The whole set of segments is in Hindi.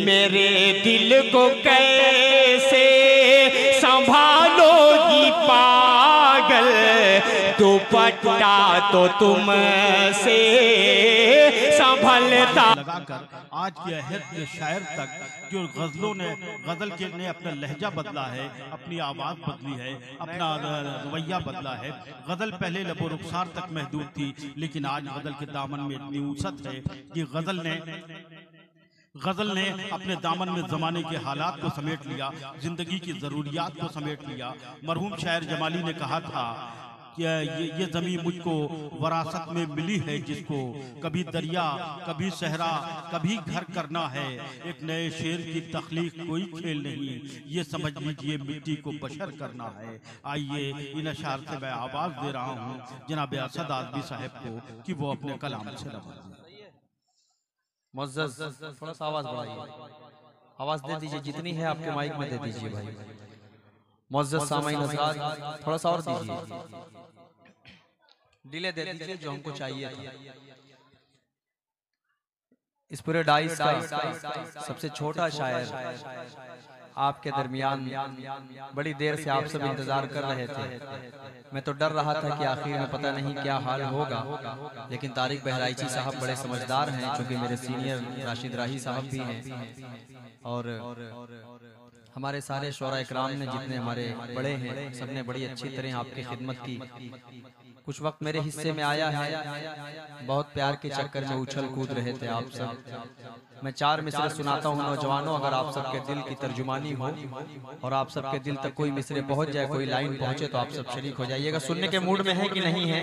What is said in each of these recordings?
मेरे दिल को कैसे संभालोगी पागल, दुपट्टा तो तुमसे संभलता। लगाकर आज के अहद के शायर तक जो गजलों ने गजल के ने अपना लहजा बदला है, अपनी आवाज़ बदली है, अपना रवैया बदला है। गजल पहले लबो रुखसार तक महदूद थी, लेकिन आज गजल के दामन में इतनी वसअत है कि गजल ने अपने दामन में ज़माने के हालात को समेट लिया, जिंदगी की ज़रूरियात को समेट लिया। मरहूम शायर जमाली ने कहा था कि ये ज़मीन मुझको वरासत में मिली है, जिसको कभी दरिया कभी सहरा कभी घर करना है। एक नए शेर की तख्लीक कोई खेल नहीं, ये समझ लीजिए मिट्टी को बशर करना है। आइए इन अशार से मैं आवाज़ दे रहा हूँ जनाब असद आदमी साहब को कि वो अपने कलाम से नवाजें। मुअज़्ज़ज़ थोड़ा सा आवाज बढ़ाइए, आवाज दे दीजिए, जितनी है आपके माइक में दे दीजिए भाई। मुअज़्ज़ज़ सामईन हज़रात थोड़ा सा और दीजिए, डिले दे दीजिए जो हमको चाहिए था। इस पूरे डाइस का सबसे छोटा शायर आपके दरमियान बड़ी देर से आप सब इंतजार कर रहे थे। मैं तो डर रहा था कि आखिर में पता नहीं क्या हाल होगा, लेकिन तारिक बहराइची साहब बड़े समझदार हैं, क्योंकि मेरे सीनियर राशिद राही साहब भी हैं और हमारे सारे शोरा इकराम ने, जितने हमारे बड़े हैं, सबने बड़ी अच्छी तरह आपकी खिदमत की। कुछ वक्त मेरे हिस्से में आया है, बहुत प्यार के चक्कर में उछल कूद रहे थे आप सब। मैं चार मिसरे सुनाता हूँ नौजवानों, अगर आप सबके दिल की तर्जुमानी हो और आप सबके दिल तक कोई मिसरे पहुँच जाए, कोई लाइन पहुँचे, तो आप सब शरीक हो जाइएगा। सुनने के मूड में है कि नहीं है?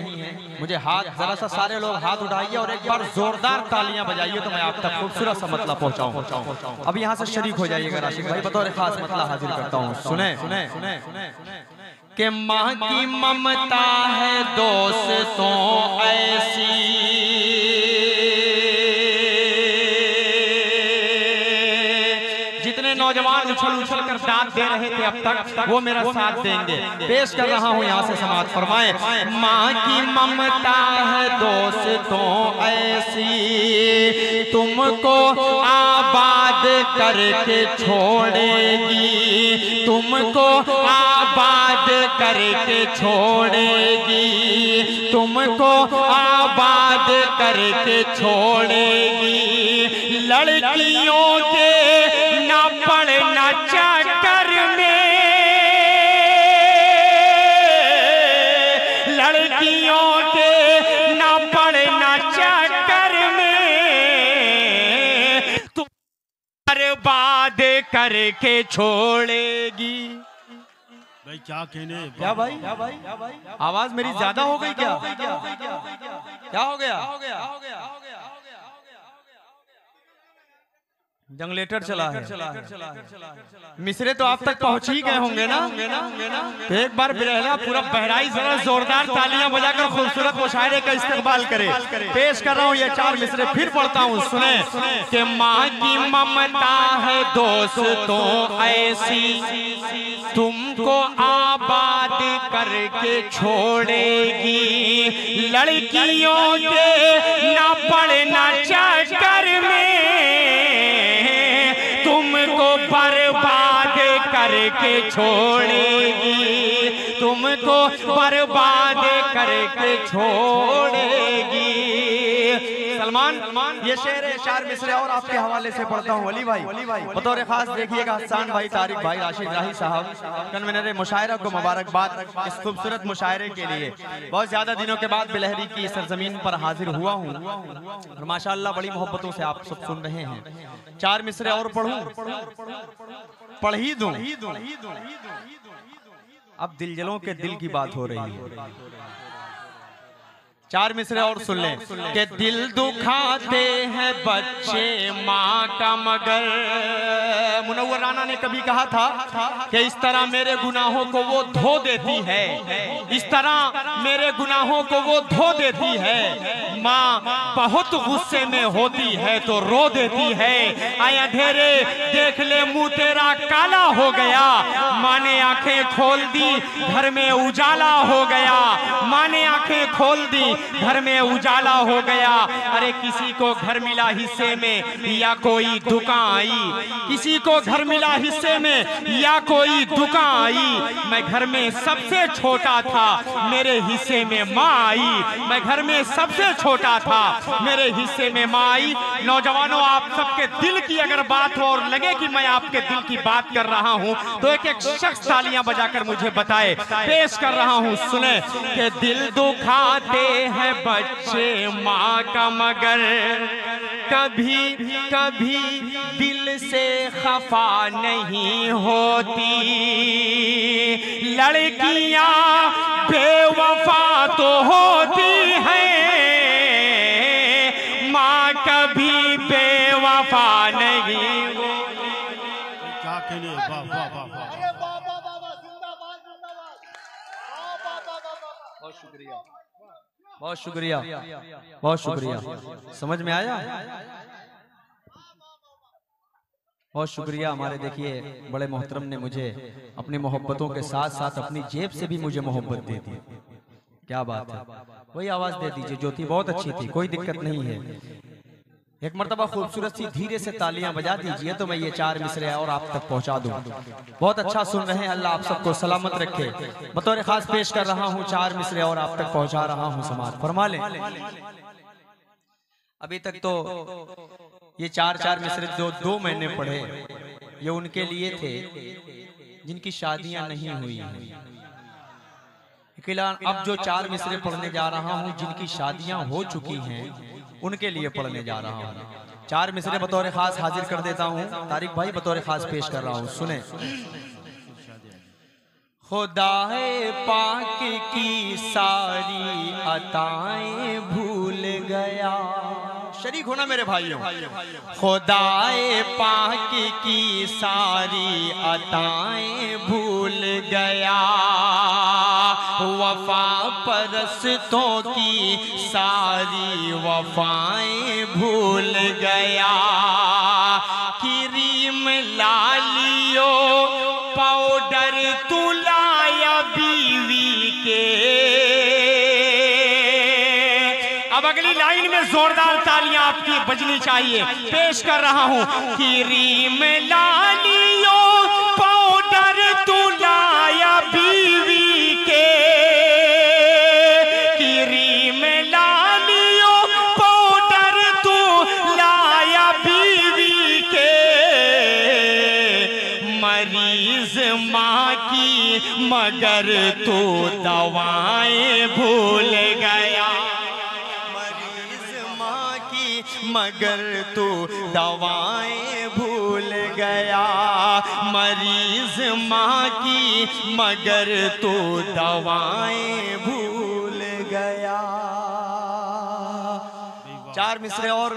मुझे हाथ जरा सा सारे लोग हाथ उठाइए और एक बार जोरदार तालियां बजाइए तो मैं आप तक खूबसूरत सा मतला पहुँचाऊँ। अब यहाँ से शरीक हो जाइएगा राशिद भाई, बतौर खास मतला हाजिर करता हूँ। सुने सुने सुने कि माँ की ममता है दोस्तों ऐसी, जितने नौजवान उछल उछल कर दाद दे रहे थे अब तक, वो मेरा साथ देंगे। पेश कर रहा हूँ यहाँ से समाअत फरमाए। माँ की ममता है दोस्तों ऐसी, तुमको आबाद करके छोड़ेगी, तुमको आबाद करके छोड़ेगी, तुमको आबाद करके छोड़ेगी। लड़कियों के ना पड़ना चक्कर में, लड़कियों के ना पड़ना चक्कर में, तुम बर्बाद करके छोड़ेगी। भाई क्या कहने, क्या भाई आवाज मेरी ज्यादा हो गई क्या? क्या हो गया? जंगलेटर चला है। मिसरे तो आप तक पहुंच ही गए होंगे ना? तो एक बार बिरहला पूरा बहराई जरा जोरदार तालियां बजाकर खूबसूरत मुशायरे का इस्तेमाल करे। पेश कर रहा हूँ ये चार मिसरे, फिर पढ़ता हूँ, सुने कि माँ की ममता है दोस्तों ऐसी, तुमको आबाद करके छोड़ेगी। लड़कियों के ना पड़ना चक्कर में, तुमको बर्बाद करके छोड़ेगी, तुमको बर्बाद करके छोड़ेगी। सलमान, ये शेर है, चार मिसरे और आपके हवाले से पढ़ता हूँ। वली भाई बतौर खास देखिएगा, हसन भाई, तारिक भाई, राशिद राही साहब कन्वीनर मुशायरा को मुबारकबाद इस खूबसूरत मुशायरे के लिए। बहुत ज्यादा दिनों के बाद बिलहरी की सरजमीन पर हाजिर हुआ हूँ और माशाअल्लाह बड़ी मोहब्बतों से आप सब सुन रहे हैं। चार मिसरे और पढ़ूं, पढ़ ही दूं। अब दिलजलों के दिल की बात हो रही है। चार मिसरे और सुन लें कि दिल दुखाते हैं बच्चे माँ का, मगर मुनव्वर राना ने कभी कहा था कि इस तरह मेरे गुनाहों को वो धो देती है, इस तरह मेरे गुनाहों को वो धो देती है। माँ बहुत गुस्से में होती है तो रो देती है। आए अंधेरे देख ले मुंह तेरा काला हो गया, माँ ने आंखें खोल दी घर में उजाला हो गया, माँ ने आंखें खोल दी घर में उजाला हो गया। अरे किसी को घर मिला हिस्से में या कोई दुकान आई, किसी को घर मिला हिस्से में या कोई दुकान आई। मैं घर में सबसे छोटा था, मेरे हिस्से में माँ आई। मैं घर में सबसे छोटा था, मेरे हिस्से में माँ आई। नौजवानों, आप सबके दिल की अगर बात हो और लगे कि मैं आपके दिल की बात कर रहा हूं तो एक एक शख्स तालियां बजाकर मुझे बताए। पेश कर रहा हूं, सुने कि दिल दुखाते हैं बच्चे माँ का, मगर कभी कभी दिल से खफा नहीं होती। लड़कियां बेवफा तो होती हैं, माँ कभी बेवफा नहीं होती। क्या कहने, वाह वाह वाह वाह। बहुत शुक्रिया, बहुत शुक्रिया, बहुत शुक्रिया। समझ में आया? बहुत शुक्रिया। हमारे देखिए बड़े मोहतरम ने मुझे अपनी मोहब्बतों के साथ साथ अपनी जेब से भी मुझे मोहब्बत दे दी। क्या बात है, वही आवाज दे दीजिए जो थी, बहुत अच्छी थी, कोई दिक्कत नहीं है। एक मर्तबा खूबसूरत सी धीरे से तालियां बजा दीजिए तो मैं ये 4 मिसरे और आप तक पहुंचा दूं। बहुत अच्छा सुन रहे हैं, अल्लाह आप सबको सलामत रखे। बतौर खास पेश कर रहा हूं 4 मिसरे और आप तक पहुंचा रहा हूं, समाज फरमा लें। अभी तक तो ये 4 मिसरे जो 2 महीने पढ़े, ये उनके लिए थे जिनकी शादियां नहीं हुई हैं। अब जो 4 मिसरे पढ़ने जा रहा हूं जिनकी शादियां हो चुकी हैं उनके लिए पढ़ने जा रहा हूं। 4 मिसरे बतौर खास हाजिर कर देता हूं, तारिक भाई बतौर खास पेश कर रहा हूं, सुने। खुदाए पाक की सारी अताएं भूल गया। शरीक होना मेरे भाइयों। खुदाए पाक की सारी अताएं भूल गया, वफा परस्तों की सारी वफाएं भूल गया। क्रीम लालियो पाउडर तू लाया बीवी के। अब अगली लाइन में जोरदार तालियां आपकी बजनी चाहिए। पेश कर रहा हूं, क्रीम लालियो पाउडर तू लाया बीवी के। क्रीम लालियो पाउडर तू लाया बीवी के। मरीज माँ की मगर तू दवाएं भूल गया। मगर तू दवाएं भूल गया। मरीज माँ की मगर तू दवाएं भूल गया। 4 मिसरे और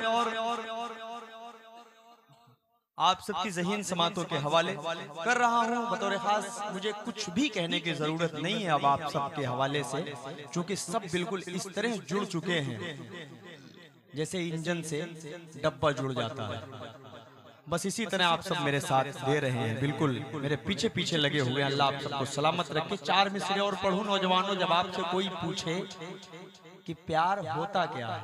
आप सबकी ज़हीन समातों के हवाले कर रहा हूँ। बतौर खास मुझे कुछ भी कहने की ज़रूरत नहीं है अब आप सबके हवाले से, क्योंकि सब बिल्कुल इस तरह जुड़ चुके हैं जैसे इंजन से डब्बा जुड़ जाता है। बस इसी तरह आप सब मेरे साथ दे रहे हैं, बिल्कुल मेरे पीछे पीछे लगे हुए हैं। अल्लाह आप सबको सलामत रखे। 4 मिसरे और पढ़ूं। नौजवानों, जब आपसे कोई पूछे कि प्यार होता क्या है,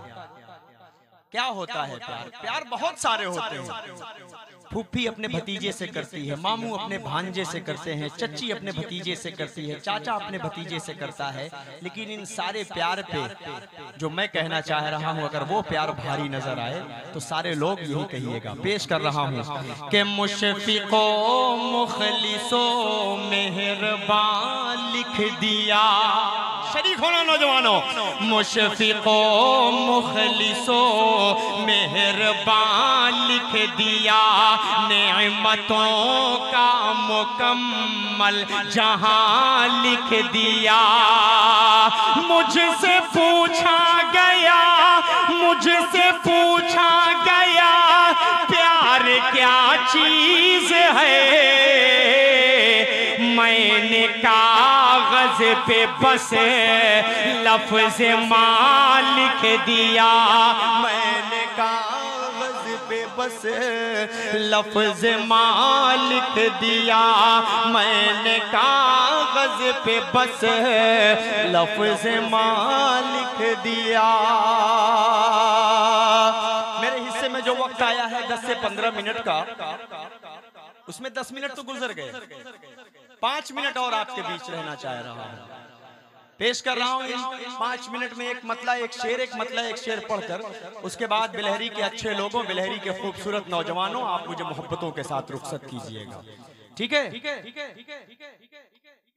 क्या होता है प्यार? प्यार बहुत सारे होते हैं। फूफी अपने भतीजे से करती है, मामू अपने भांजे से करते हैं, चच्ची अपने भतीजे से करती है, चाचा अपने भतीजे से करता है। लेकिन इन सारे प्यार पे जो मैं कहना चाह रहा हूं, अगर वो प्यार भारी नजर आए तो सारे लोग यही कहिएगा। पेश कर रहा हूं कि मुशफिको मुखलिसो मेहरबान लिख दिया। शरीक होना नौजवानों। मुशफिको मुखलिसो मेहरबान लिख दिया। नेमतों का मुकम्मल जहां लिख दिया। मुझसे पूछा गया, मुझसे पूछा गया प्यार क्या चीज है। मैंने कागज पे बस लफ्ज माँ लिख दिया। मैंने कागज पे बस बस लफ्ज माँ लिख दिया मैंने कागज पे बस लफ्ज माँ लिख दिया। मेरे हिस्से में जो वक्त आया है 10 से 15 मिनट का, उसमें 10 मिनट तो गुजर गए, 5 मिनट और आपके बीच रहना चाह रहा हूं। पेश कर रहा हूं इन 5 मिनट में एक मतला एक शेर पढ़कर, उसके बाद बिलहरी के अच्छे लोगों, बिलहरी के खूबसूरत नौजवानों, आप मुझे मोहब्बतों के साथ रुखसत कीजिएगा, ठीक है?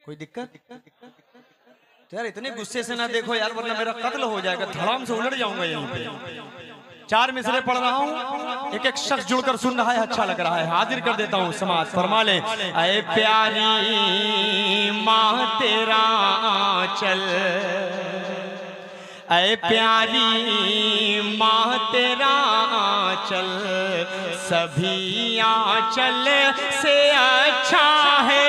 कोई दिक्कत? तो यार इतने गुस्से से ना देखो यार, वरना मेरा कत्ल हो जाएगा, धड़ाम से उलट जाऊंगा यहीं पे। 4 मिसरे पढ़ रहा हूँ, एक एक शख्स जुड़कर सुन रहा है, अच्छा लग रहा है, हाजिर कर देता हूँ समाज। फरमा ले। ऐ प्यारी माँ तेरा आंचल, ऐ प्यारी माँ तेरा आंचल सभी आंचल से अच्छा है।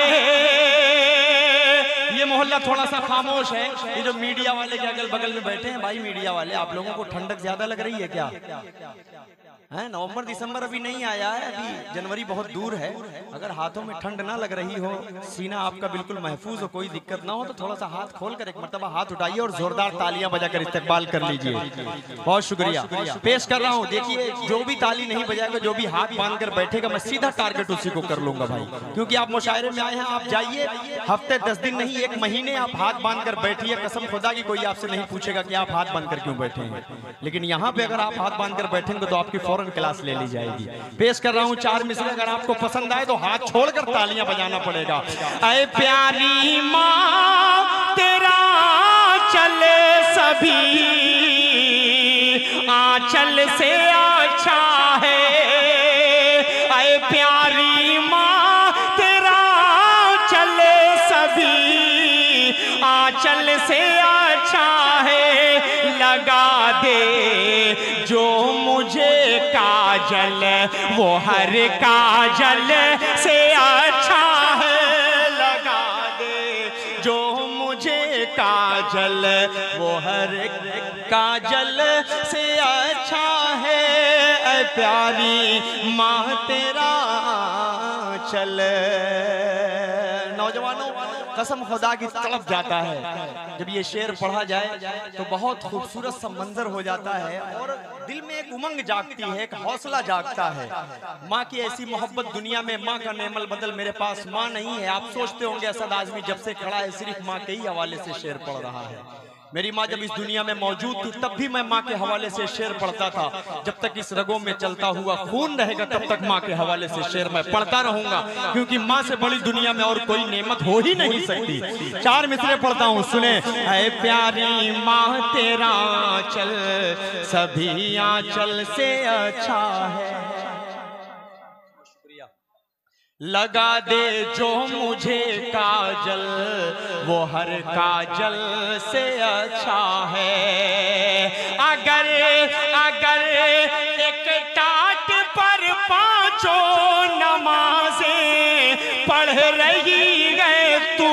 ये मोहल्ला थोड़ा सा खामोश है। ये जो मीडिया वाले के अगल बगल में बैठे हैं भाई, मीडिया वाले, आप लोगों को ठंडक ज्यादा लग रही है क्या? है नवंबर दिसंबर अभी नहीं आया है, अभी जनवरी बहुत दूर है। अगर हाथों में ठंड ना लग रही हो, सीना आपका बिल्कुल महफूज हो, कोई दिक्कत ना हो, तो थोड़ा सा हाथ खोलकर एक मर्तबा हाथ उठाइए और जोरदार तालियां बजाकर इस्तेकबाल कर लीजिए। बहुत शुक्रिया। पेश कर रहा हूँ, देखिए जो भी ताली नहीं बजाएगा, जो भी हाथ बांध कर बैठेगा, मैं सीधा टारगेट उसी को कर लूंगा भाई, क्योंकि आप मुशायरे में आए हैं। आप जाइए, हफ्ते 10 दिन नहीं 1 महीने आप हाथ बांध कर बैठिए, कसम खुदा की कोई आपसे नहीं पूछेगा कि आप हाथ बांध कर क्यों बैठे हैं। लेकिन यहाँ पे अगर आप हाथ बांध कर बैठेंगे तो आपकी फौरन क्लास ले ली जाएगी। पेश कर रहा हूँ 4 मिसरे, अगर आपको पसंद आए तो हाथ छोड़कर तालियां बजाना पड़ेगा। ऐ प्यारी माँ तेरा चले सभी आंचल से अच्छा है। ऐ प्यारी माँ तेरा चले सभी आंचल से अच्छा है। लगा दे जो मुझे काजल वो हर काजल से अच्छा है। लगा दे जो मुझे काजल वो हर काजल से अच्छा है। ऐ प्यारी माँ तेरा चल। नौजवानों, कसम खुदा की तड़प जाता है जब ये शेर पढ़ा जाए तो बहुत खूबसूरत सा मंजर हो जाता है और दिल में एक उमंग जागती है, एक हौसला जागता है। माँ की ऐसी मोहब्बत दुनिया में, माँ का नेमल बदल मेरे पास माँ नहीं है। आप सोचते होंगे असद आजमी जब से खड़ा है सिर्फ माँ के ही हवाले से शेर पढ़ रहा है। मेरी माँ जब इस दुनिया में मौजूद थी तब भी मैं माँ के हवाले से शेर पढ़ता था। जब तक इस रगों में चलता हुआ खून रहेगा तब तक माँ के हवाले से शेर मैं पढ़ता रहूंगा, क्योंकि माँ से बड़ी दुनिया में और कोई नेमत हो ही नहीं सकती। 4 मिसरे पढ़ता हूँ, सुने। ऐ प्यारी माँ तेरा आंचल सभी आंचल से अच्छा है। लगा दे जो मुझे काजल वो हर काजल से अच्छा है। अगर एक टाट पर 5 नमाजें पढ़ रही है तू,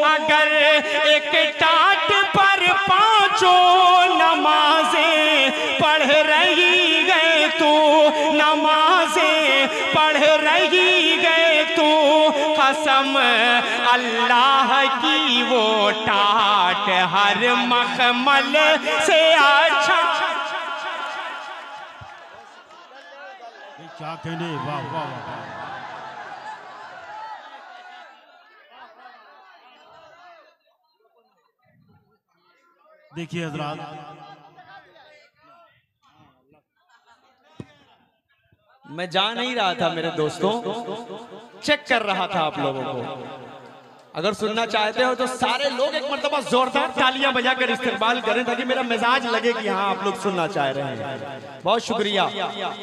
अगर एक टाट पर 5 नमाजें पढ़ रही है तू, नमाजें पढ़ रही गए तू, कसम अल्लाह की वो टाट हर मखमल से अच्छा। क्या कहने, वाह वाह वाह। देखिए हजरात, मैं जा नहीं रहा था मेरे दोस्तों, चेक कर रहा था आप लोगों को। अगर सुनना चाहते हो तो सारे लोग एक मर्तबा जोरदार तालियां बजाकर इस्तेकबाल करें ताकि मेरा मिजाज लगे कि हाँ आप लोग सुनना चाह रहे हैं। बहुत शुक्रिया।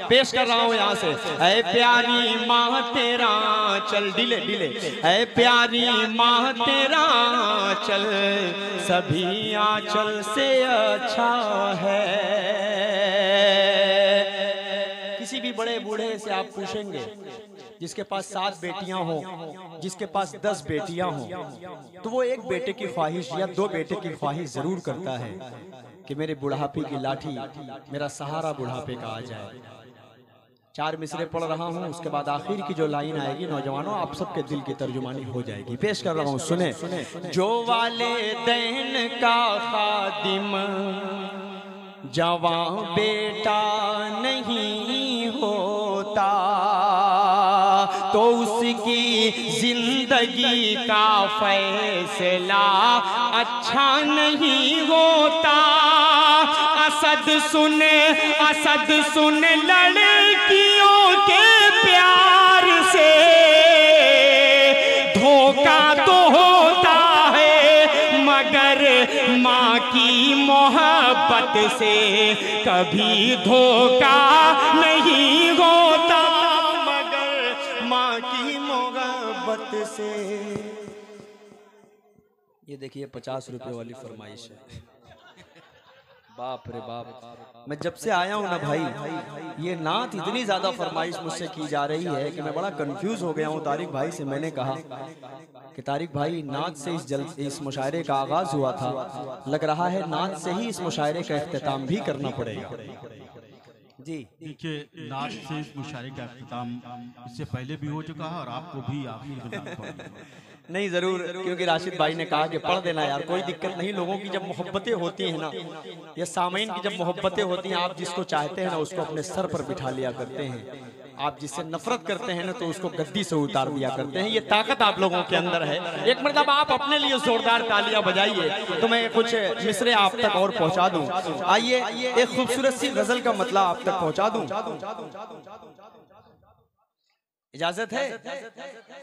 पेश कर रहा हूँ यहाँ से। ऐ प्यारी माँ तेरा चल, डिले ऐ प्यारी माँ तेरा चल सभी आंचल से अच्छा है। किसी भी बड़े बूढ़े से आप पूछेंगे जिसके पास 7 बेटियां हो, जिसके पास 10 बेटियां हो, तो वो एक बेटे की ख्वाहिश या 2 बेटे की ख्वाहिश जरूर करता है कि मेरे बुढ़ापे की लाठी, मेरा सहारा बुढ़ापे का आ जाए। 4 मिसरे पढ़ रहा हूँ, उसके बाद आखिर की जो लाइन आएगी नौजवानों आप सबके दिल की तर्जुमानी हो जाएगी। पेश कर रहा हूँ, सुने। जो वालिदैन का खादिम जवां बेटा नहीं होता तो उसकी जिंदगी का फैसला अच्छा नहीं होता। असद सुन लड़कियों के प्यार से धोखा तो होता है मगर माँ की मोहब्बत से कभी धोखा नहीं होता, मगर माँ की मोहब्बत से। ये देखिए 50 रुपए वाली फरमाइश है। बाप रे बाप, मैं जब से आया हूँ ना भाई, ये नात इतनी ज्यादा फरमाइश मुझसे की जा रही है कि मैं बड़ा कंफ्यूज हो गया हूँ। तारिक भाई से मैंने कहा कि तारिक भाई, नात से इस मुशायरे का आगाज हुआ था, लग रहा है नात से ही इस मुशायरे का इख्तिताम भी करना पड़ेगा। जी देखिए, नात से इस मुशायरे का इख्तिताम इससे पहले भी हो चुका है और आपको भी आखिर में लाना पड़ेगा। नहीं जरूर, क्योंकि राशिद भाई ने कहा कि पढ़ देना यार, कोई दिक्कत नहीं। लोगों की जब मोहब्बतें होती हैं ना, या सामीन की जब मोहब्बतें होती हैं, आप जिसको चाहते हैं ना उसको अपने सर पर बिठा लिया करते हैं। आप जिससे नफरत करते हैं ना तो उसको गद्दी से उतार दिया करते हैं। ये ताकत आप लोगों के अंदर है। एक मतलब आप अपने लिए जोरदार तालियां बजाइए तो मैं कुछ मिसरे आप तक और पहुंचा दूं। आइए एक खूबसूरत सी गजल का मतलब आप तक पहुंचा दूं, इजाजत है?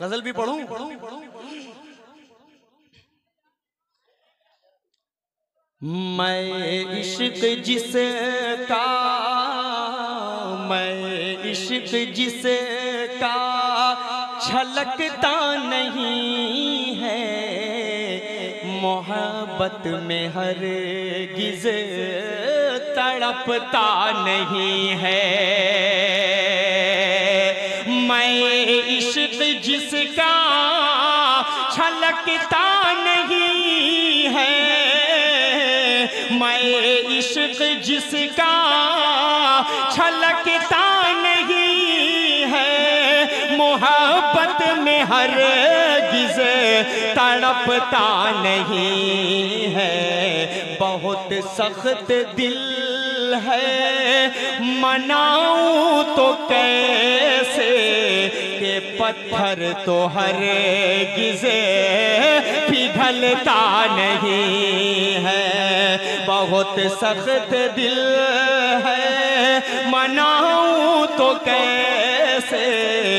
गजल भी पढ़ूं? मैं इश्क जिसका, मैं इश्क जिसका छलकता नहीं है, मोहब्बत में हरगिज़ तड़पता नहीं है। मैं इश्क जिसका छलकता नहीं है, मैं इश्क जिसका छलकता नहीं है, मोहब्बत में हरगिज़ तड़पता नहीं है। बहुत सख्त दिल है, मनाऊं तो कैसे के पत्थर तो हरगिज़ पिघलता नहीं है। बहुत सख्त दिल है, मनाऊं तो कैसे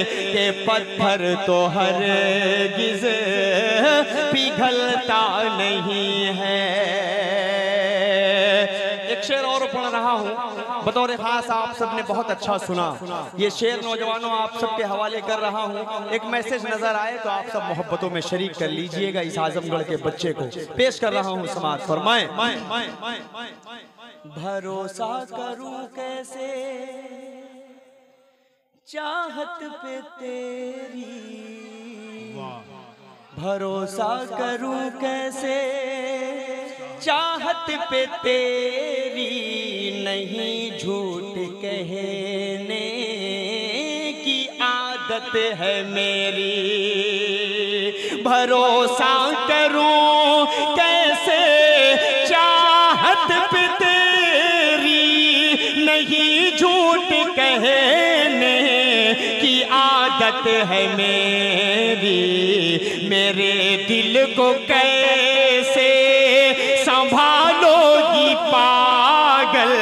के पत्थर तो हरगिज़ पिघलता नहीं है। एक शेर और पढ़ रहा हूँ, बतौर खास आप सबने बहुत अच्छा सुना। ये शेर नौजवानों आप सबके हवाले कर रहा हूँ। एक मैसेज नजर आए तो आप सब मोहब्बतों में शरीक कर लीजिएगा इस आजमगढ़ के बच्चे को। पेश कर रहा हूँ, समाज फरमाए। भरोसा करूं कैसे चाहत पे तेरी, भरोसा करूं कैसे चाहत पे तेरी, नहीं झूठ कहने की आदत है मेरी। भरोसा करूं कैसे चाहत पे तेरी, नहीं झूठ कहने की आदत है मेरी। मेरे दिल को कैसे संभालोगी पागल,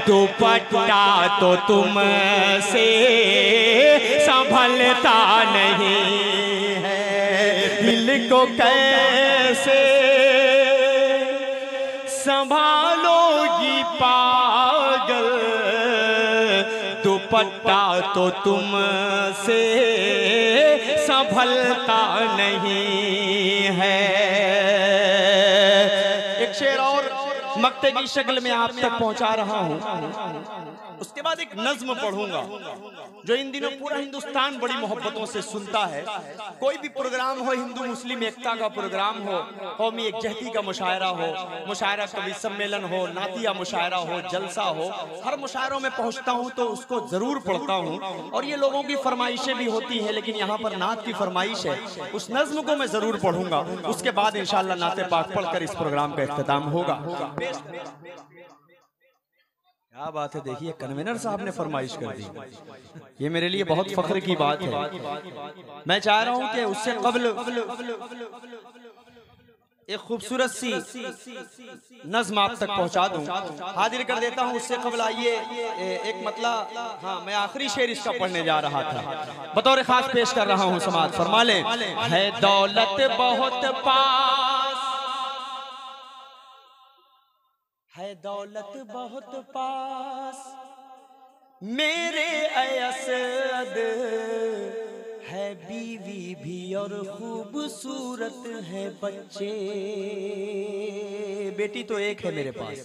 दुपट्टा तो तुमसे संभलता नहीं है। दिल को कैसे संभालोगी पागल, दुपट्टा तो तुमसे संभलता नहीं है। एक शेर और मक्ते की शक्ल में आप तक पहुंचा रहा हूं, उसके बाद एक नज्म पढ़ूंगा। जो इन दिनों पूरा हिंदुस्तान बड़ी मोहब्बतों से सुनता है। कोई भी प्रोग्राम हो, हिंदू मुस्लिम एकता का प्रोग्राम हो, कौमी एकजहती का मुशायरा हो, मुशायरा कवि सम्मेलन हो, नातिया मुशायरा हो, जलसा हो, हर मुशायरों में पहुंचता हूं तो उसको जरूर पढ़ता हूं। और ये लोगों की फरमाइशें भी होती हैं, लेकिन यहाँ पर नात की फरमाइश है, उस नज्म को मैं जरूर पढ़ूंगा। उसके बाद इंशाअल्लाह नाते पाक पढ़कर इस प्रोग्राम का इख्तिताम होगा। क्या बात है, देखिए कन्वेनर साहब ने फरमाइश कर दी, ये मेरे लिए बहुत फख्र की बात है। मैं चाह रहा हूं कि उससे कब्ल एक खूबसूरत सी नज्म आप तक पहुंचा दूं, हाजिर कर देता हूं। उससे कब्ल आइए एक मतलब, हाँ मैं आखिरी शेर इसका पढ़ने जा रहा था, बतौर खास पेश कर रहा हूं, समाअत फरमा लें। है दौलत बहुत पास, है दौलत बहुत पास, मेरे असद है बीवी भी और खूबसूरत है बच्चे। बेटी तो एक है मेरे पास,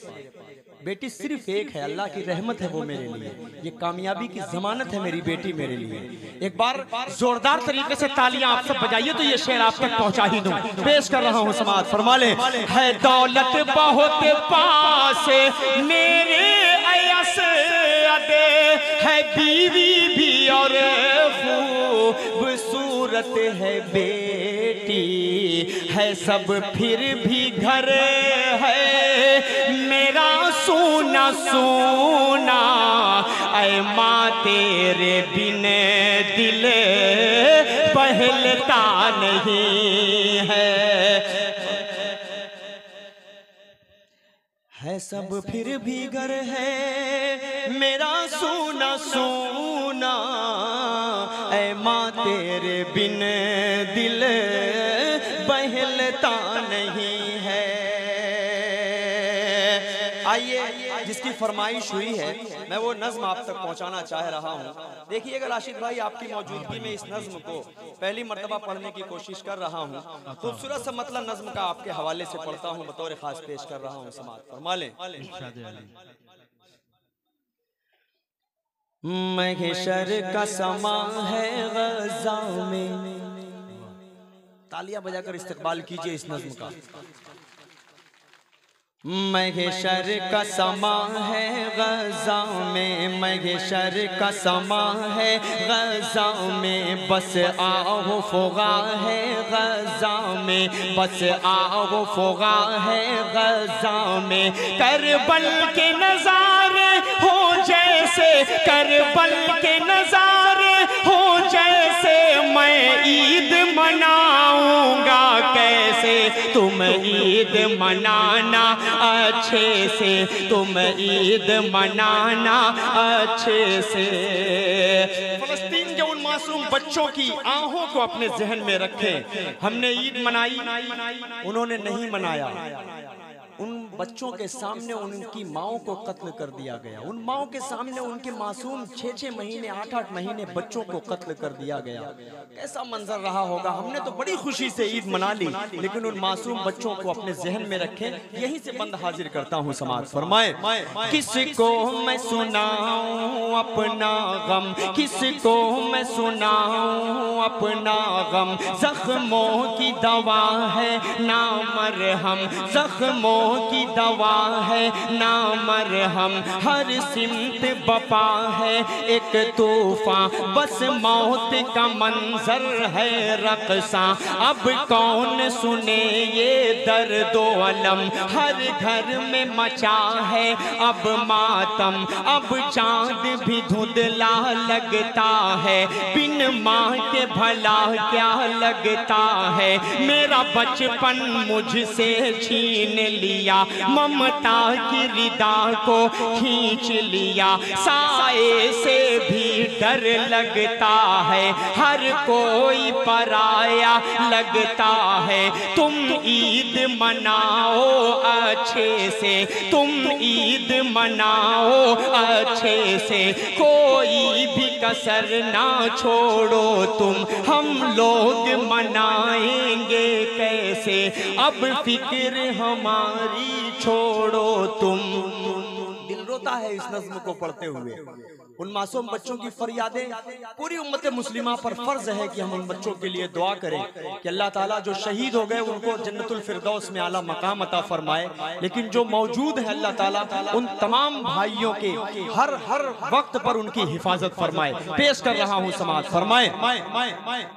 बेटी सिर्फ एक है, अल्लाह की रहमत है वो मेरे लिए, ये कामयाबी की जमानत है मेरी बेटी मेरे लिए। एक बार जोरदार तरीके से तालियां आप सब बजाइए तो ये शेर आप तक पहुंचा ही दूं। पेश कर रहा हूं, समाअत फरमा ले। है दौलत बहुत पास मेरे असद है बीवी भी और खूबसूरत है बेटी, है सब फिर भी घर है मेरा सोना सोना, ऐ माँ तेरे बिन दिल बहलता नहीं है सब फिर भी घर है मेरा सोना सोना, ऐ माँ तेरे बिन दिल बहलता नहीं है। आइए, जिसकी फरमाइश हुई है मैं वो नज्म आप तक पहुंचाना चाह रहा हूं। देखिएगा राशिद भाई, आपकी मौजूदगी में इस नज्म को पहली मर्तबा पढ़ने की कोशिश कर रहा हूं। खूबसूरत सा मतलब नज्म का आपके हवाले से पढ़ता हूं, बतौर खास पेश कर रहा हूं, समाअत फरमा लें। महशर का समा है गज़ा में, तालियां बजाकर इस्तकबाल कीजिए इस नज्म का। महशर का समा है गज़ा में, महशर का समा है गज़ा में, बस आओ फुगा है गज़ा में, बस आओ फुगा है गज़ा में। करबल के नज़ारे हो जैसे, करबल के नज़ारे हो जैसे, मैं ईद मनाऊंगा कैसे, तुम ईद मनाना अच्छे से, तुम ईद मनाना अच्छे से। फलस्तीन के उन मासूम बच्चों की आहों को अपने जहन में रखें। हमने ईद मनाई, उन्होंने नहीं मनाया। उन बच्चों के सामने उनकी माओं को कत्ल कर दिया गया, उन माओं के सामने उनके मासूम 6-6 महीने 8-8 महीने बच्चों को कत्ल कर दिया गया। कैसा मंजर रहा होगा। हमने तो बड़ी खुशी से ईद मना ली, लेकिन उन मासूम बच्चों को अपने जहन में रखें। यहीं से बंद हाजिर करता हूँ, समाअत फरमाए। किसको मैं सुनाऊं अपना गम, किसको मैं सुनाऊं अपना गम, जख्मों की दवा है ना मरहम, जख्मों की दवा है ना मरहम, हर सिमत बपा है एक तूफान, बस मौत का मंजर है रक़सा। अब कौन सुने ये दर्द अलम, हर घर में मचा है अब मातम, अब चांद भी धुंधला लगता है, बिन माँ के भला क्या लगता है। मेरा बचपन मुझसे छीन लिया, ममता की रिदा को खींच लिया, साए से भी डर लगता है, हर कोई पराया लगता है। तुम ईद मनाओ अच्छे से, तुम ईद मनाओ अच्छे से, कोई भी कसर ना छोड़ो तुम, हम लोग मनाएंगे कैसे, अब फिक्र हमारी छोड़ो तुम। दिल रोता होता है इस नज्म को पढ़ते हुए। उन मासूम बच्चों की फरियादें पूरी उम्मत मुस्लिमा पर फर्ज है कि हम उन बच्चों के लिए दुआ करें कि अल्लाह ताला जो शहीद हो गए उनको जन्नतुल फिरदौस में आला मकाम अता फरमाए, लेकिन जो मौजूद है अल्लाह ताला उन तमाम भाइयों के हर वक्त पर उनकी हिफाजत फरमाए। पेश कर रहा हूँ समाज फरमाए।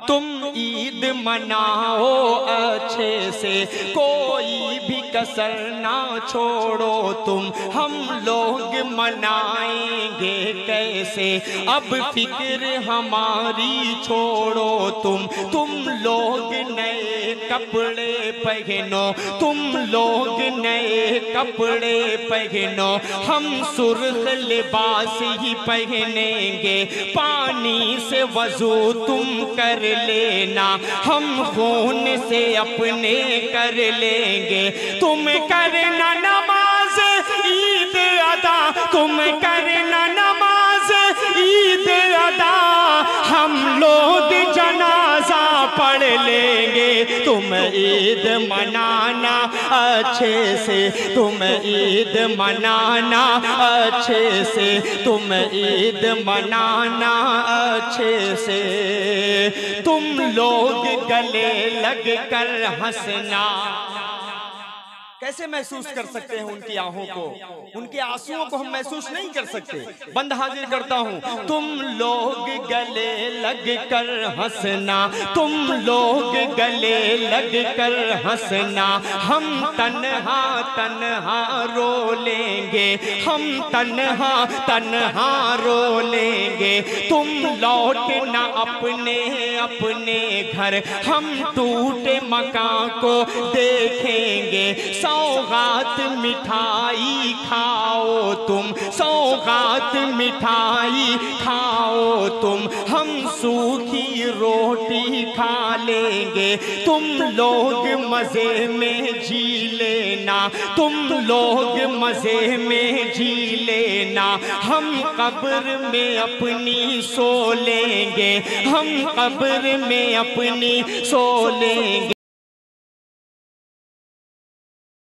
तुम ईद मनाओ अच्छे से, कोई भी कसर ना छोड़ो तुम, हम लोग मनाएंगे कैसे, अब फिक्र हमारी छोड़ो तुम लोग नए कपड़े पहनो, तुम लोग नए कपड़े पहनो, हम सुर्ख लिबास ही पहनेंगे, पानी से वजू तुम कर लेना, हम खून से अपने कर लेंगे, तुम करना नमाज ईद अदा, तुम करना नमाज ईद अदा, हम लोग जनाजा पढ़ लेंगे, तुम ईद मनाना अच्छे से, तुम ईद मनाना अच्छे से, तुम ईद मनाना अच्छे से, तुम लोग गले लग कर हंसना। कैसे महसूस कर सकते हैं उनकी आहों को, उनके आंसुओं को हम महसूस नहीं कर सकते। बंद हाजिर करता हूँ। तुम लोग गले लग कर हंसना, तुम लोग गले लग कर हंसना, हम तन्हा तन्हा रो लेंगे, हम तन्हा तन्हा रो लेंगे, तुम लौटना अपने अपने घर, हम टूटे मकान को देखेंगे, सौगात मिठाई खाओ तुम, सौगात मिठाई खाओ तुम, हम सूखी रोटी खा लेंगे, तुम लोग मजे में जी लेना, तुम लोग मजे में जी लेना, हम कब्र में अपनी सो लेंगे, हम कब्र में अपनी सो लेंगे।